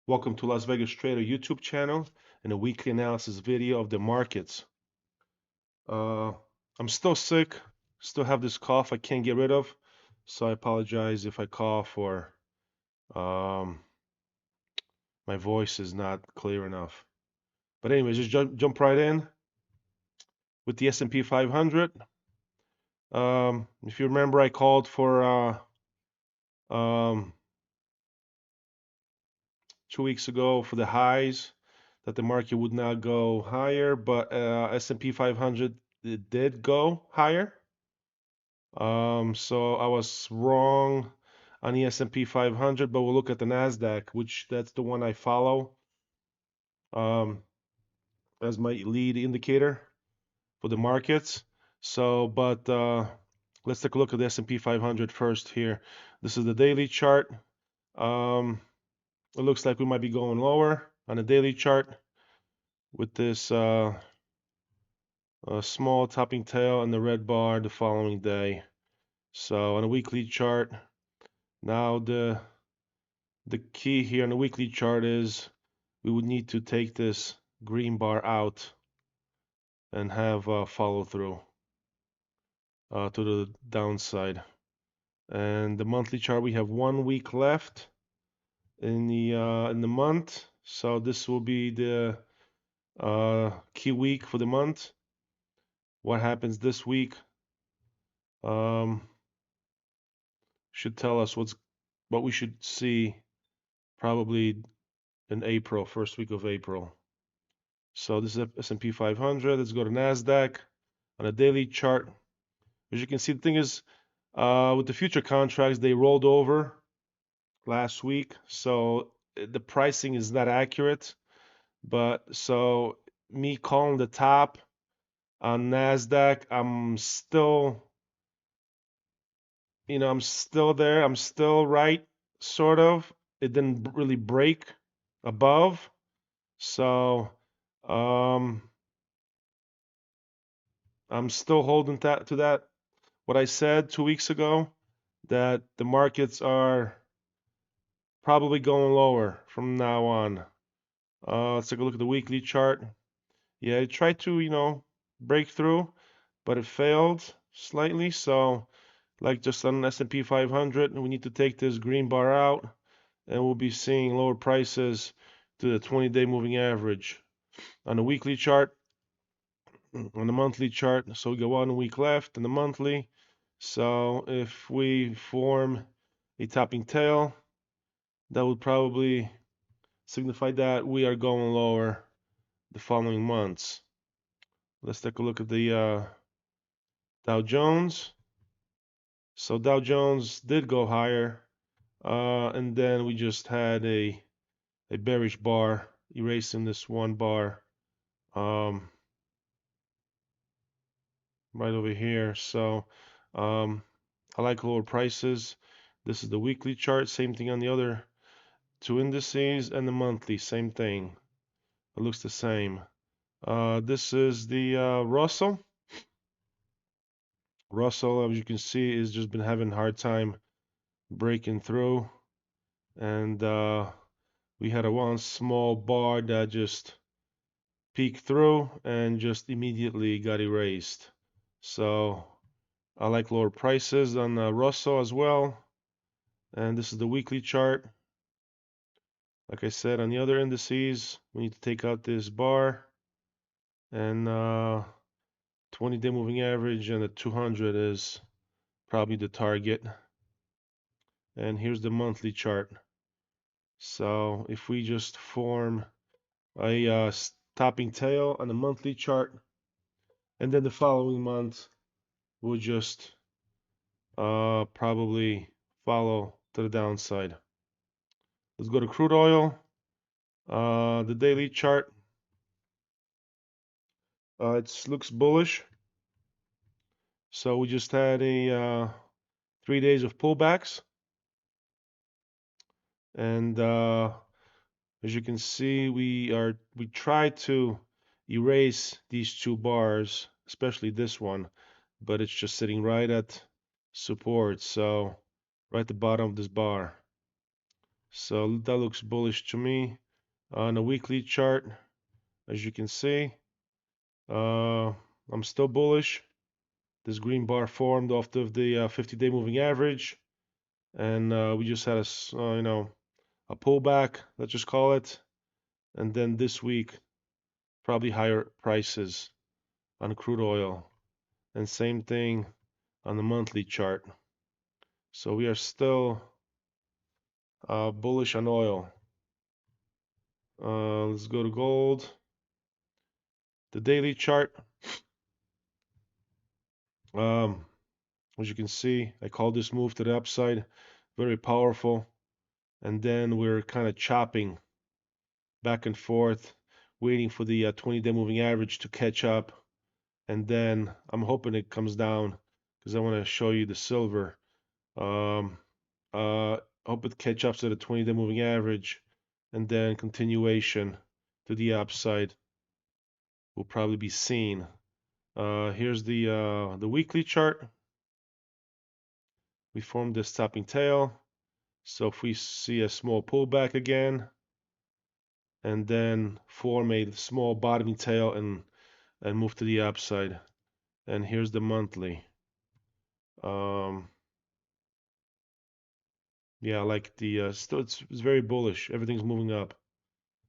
Welcome to Las Vegas Trader YouTube channel and a weekly analysis video of the markets. Uh, I'm still sick, still have this cough I can't get rid of, so I apologize if I cough or um, my voice is not clear enough. But anyways, just jump right in with the S&P 500. If you remember, I called for um, 2 weeks ago for the highs that the market would not go higher, but S&P 500 it did go higher. So I was wrong on the S&P 500, but we'll look at the Nasdaq, which that's the one I follow um, as my lead indicator for the markets. So, but let's take a look at the S&P 500 first here. This is the daily chart. Um, it looks like we might be going lower on the daily chart with this small topping tail and the red bar the following day. So on a weekly chart, now the key here on the weekly chart is we would need to take this green bar out and have follow through to the downside. And the monthly chart, we have 1 week left in the month, so this will be the key week for the month. What happens this week um, should tell us what we should see probably in April, first week of April. So this is S&P 500. Let's go to Nasdaq on a daily chart. As you can see, the thing is, with the future contracts, they rolled over last week, so the pricing is not accurate. But so me calling the top on Nasdaq, I'm still, I'm still there. I'm still right, sort of. It didn't really break above, so um, I'm still holding that to that. What I said 2 weeks ago, that the markets are probably going lower from now on. Let's take a look at the weekly chart. Yeah, it tried to, break through, but it failed slightly. So, like just on S&P 500, we need to take this green bar out, and we'll be seeing lower prices to the 20-day moving average. On the weekly chart, on the monthly chart, so we got 1 week left in the monthly. So if we form a topping tail, that would probably signify that we are going lower the following months. Let's take a look at the Dow Jones. So Dow Jones did go higher, and then we just had a bearish bar, erasing this one bar um, right over here. So um, I like lower prices. This is the weekly chart, same thing on the other two indices, and the monthly, same thing. It looks the same. This is the Russell. Russell, as you can see, has just been having a hard time breaking through, and we had a one small bar that just peeked through and just immediately got erased. So I like lower prices on Russell as well. And this is the weekly chart. Like I said, on the other indices, we need to take out this bar, and 20-day moving average and the 200 is probably the target. And here's the monthly chart. So if we just form a topping tail on the monthly chart, and then the following month we'll just probably follow to the downside. Let's go to crude oil. The daily chart, it looks bullish. So we just had a 3 days of pullbacks, and as you can see, we tried to erase these two bars, especially this one, but it's just sitting right at support, so right at the bottom of this bar. So that looks bullish to me. On a weekly chart, as you can see, I'm still bullish. This green bar formed off of the 50-day moving average, and we just had a pullback, let's just call it. And then this week, probably higher prices on crude oil, and same thing on the monthly chart. So we are still bullish on oil. Let's go to gold. The daily chart. Um, as you can see, I call this move to the upside very powerful. And then we're kind of chopping back and forth, waiting for the 20-day moving average to catch up. And then I'm hoping it comes down because I want to show you the silver. Um, hope it catch up to the 20-day moving average, and then continuation to the upside will probably be seen. Here's the weekly chart. We formed this topping tail. So if we see a small pullback again, and then form a small bottoming tail and move to the upside. And here's the monthly. Yeah, like the still it's very bullish. Everything's moving up.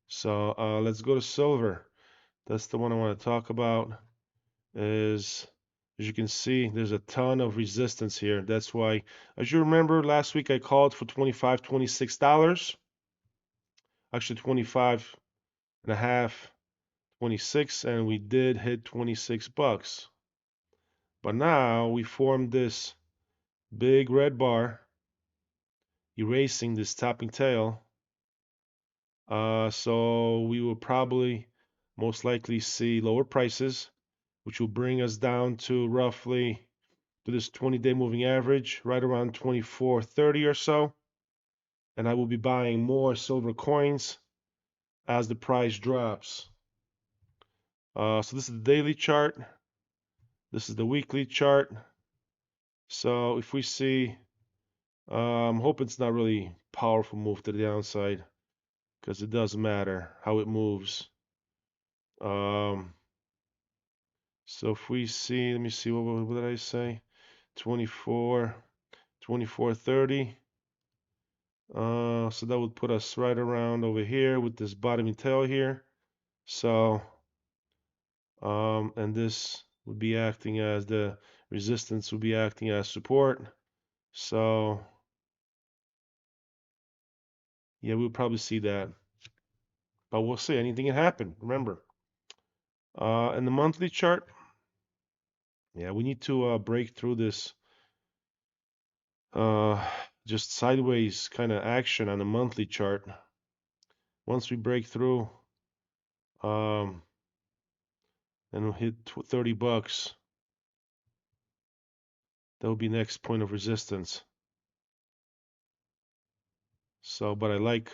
So let's go to silver. That's the one I want to talk about. Is as you can see, there's a ton of resistance here. That's why, as you remember, last week I called for $25, $26. Actually, 25 and a half, 26, and we did hit 26 bucks. But now we formed this big red bar, erasing this topping tail. So we will probably most likely see lower prices, which will bring us down to roughly to this 20-day moving average, right around 24.30 or so. And I will be buying more silver coins as the price drops. So this is the daily chart. This is the weekly chart. So if we see, hope it's not really powerful move to the downside, because it doesn't matter how it moves. So if we see, let me see, what did I say? 24.30. So that would put us right around over here with this bottoming tail here. So, and this would be acting as the resistance, would be acting as support. So, yeah, we'll probably see that. But we'll see. Anything can happen, remember. In the monthly chart, yeah, we need to break through this just sideways kind of action on the monthly chart. Once we break through and we'll hit 30 bucks, that will be next point of resistance. So, but I like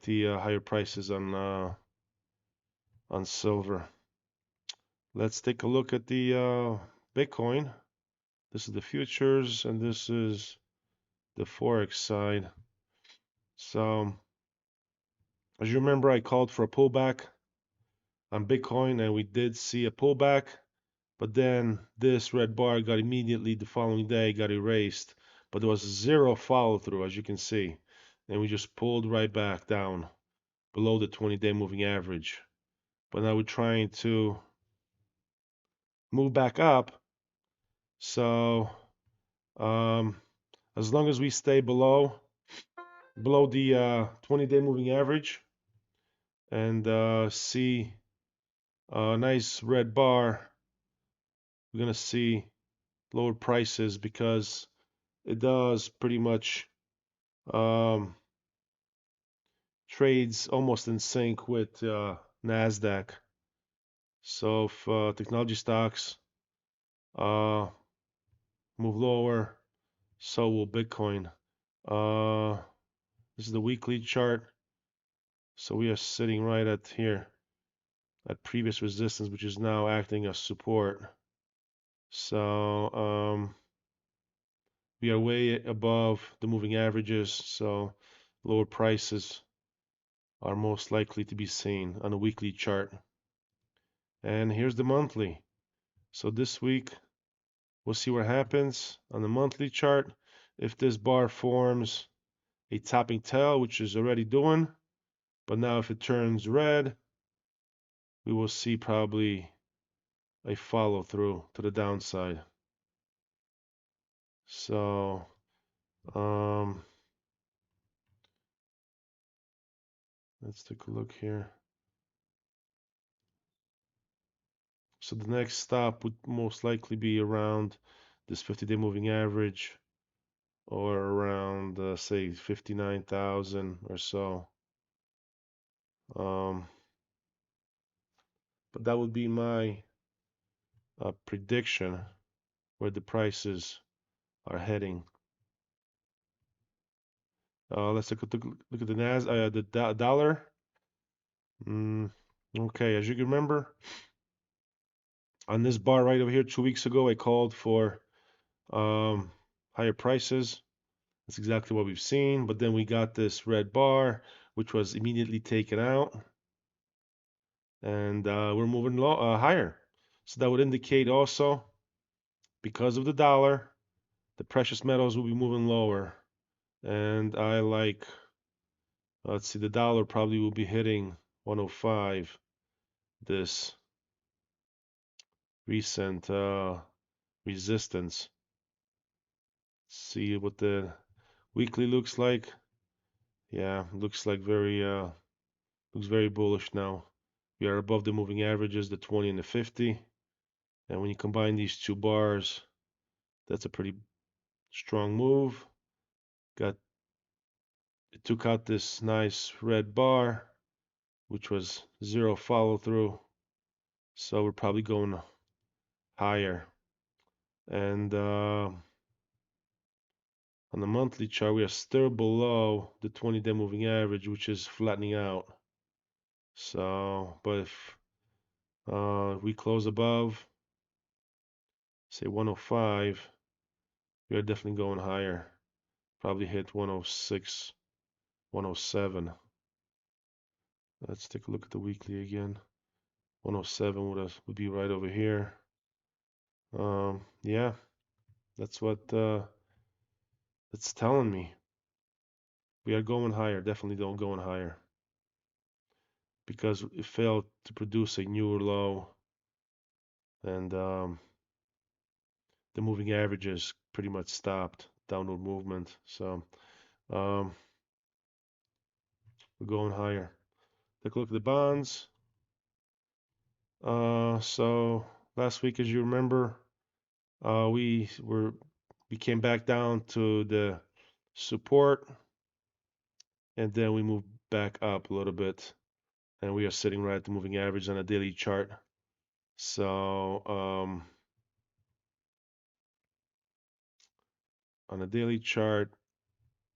the higher prices on silver. Let's take a look at the Bitcoin. This is the futures, and this is the forex side. So, as you remember, I called for a pullback on Bitcoin, and we did see a pullback. But then this red bar got immediately the following day got erased. But there was zero follow through, as you can see. And we just pulled right back down below the 20-day moving average. But now we're trying to move back up. So as long as we stay below the 20-day moving average and see a nice red bar, we're gonna see lower prices because it does pretty much trades almost in sync with Nasdaq. So if technology stocks move lower, so will Bitcoin. This is the weekly chart. So we are sitting right at here at previous resistance, which is now acting as support. So we are way above the moving averages. So lower prices are most likely to be seen on a weekly chart. And here's the monthly. So this week, we'll see what happens on the monthly chart. If this bar forms a topping tail, which is already doing, but now if it turns red, we will see probably a follow through to the downside. So, let's take a look here. So the next stop would most likely be around this 50-day moving average, or around say 59,000 or so. But that would be my prediction where the prices are heading. Let's look at the dollar. Okay, as you can remember, on this bar right over here 2 weeks ago, I called for higher prices. That's exactly what we've seen. But then we got this red bar, which was immediately taken out, and we're moving higher. So that would indicate also, because of the dollar, the precious metals will be moving lower. And I like, let's see, the dollar probably will be hitting 105, this recent resistance. See what the weekly looks like. Yeah, looks like looks very bullish now. We are above the moving averages, the 20 and the 50. And when you combine these two bars, that's a pretty strong move. It took out this nice red bar, which was zero follow through. So we're probably going higher. And on the monthly chart, we are still below the 20-day moving average, which is flattening out. So, but if we close above, say 105, we are definitely going higher. Probably hit 106, 107. Let's take a look at the weekly again. 107 would be right over here. Yeah, that's what it's telling me. We are going higher. Definitely don't going higher, because it failed to produce a new low, and the moving averages pretty much stopped downward movement. So we're going higher. Take a look at the bonds. So last week, as you remember, we came back down to the support, and then we moved back up a little bit, and we are sitting right at the moving average on a daily chart. So on a daily chart,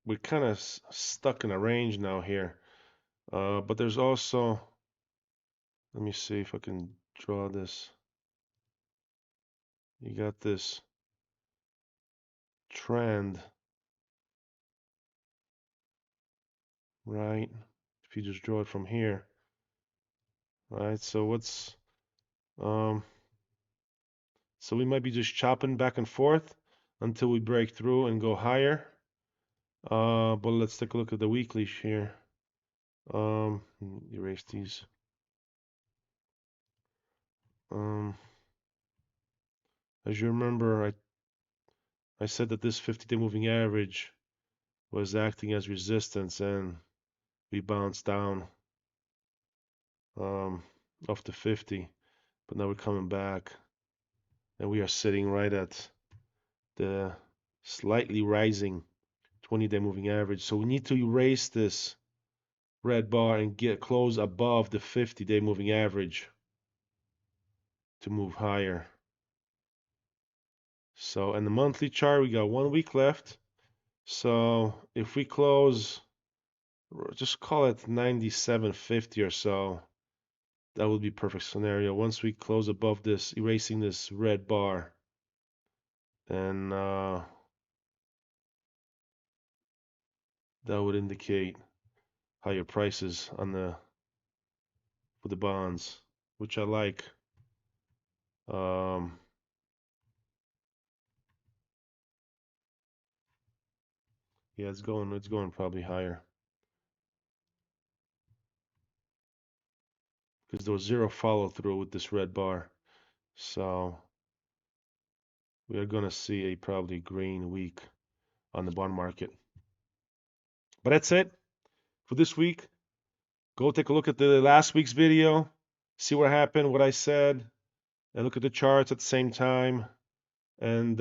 we're kind of stuck in a range now here. But there's also, let me see if I can draw this. You got this trend, right? If you just draw it from here, right? So um, so we might be just chopping back and forth until we break through and go higher. But let's take a look at the weekly here. Erase these. As you remember, I said that this 50-day moving average was acting as resistance, and we bounced down off the 50, but now we're coming back, and we are sitting right at the slightly rising 20-day moving average. So we need to erase this red bar and get close above the 50-day moving average to move higher. So in the monthly chart, we got 1 week left. So if we close, just call it 97.50 or so, that would be perfect scenario. Once we close above this, erasing this red bar, and that would indicate higher prices on the for the bonds, which I like. Um, yeah, it's going probably higher because there was zero follow through with this red bar. So we are going to see a probably green week on the bond market. But that's it for this week. Go take a look at the last week's video, see what happened, what I said, and look at the charts at the same time. And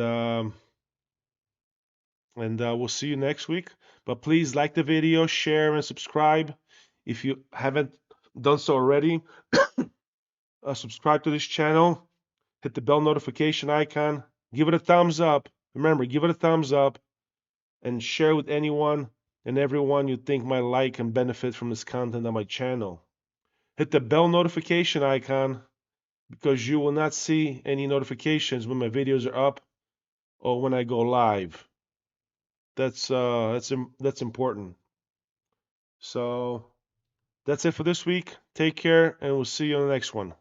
we'll see you next week. But please like the video, share, and subscribe if you haven't done so already. Subscribe to this channel, hit the bell notification icon, give it a thumbs up. Remember, give it a thumbs up and share with anyone and everyone you think might like and benefit from this content on my channel. Hit the bell notification icon because you will not see any notifications when my videos are up or when I go live. That's important. So that's it for this week. Take care, and we'll see you on the next one.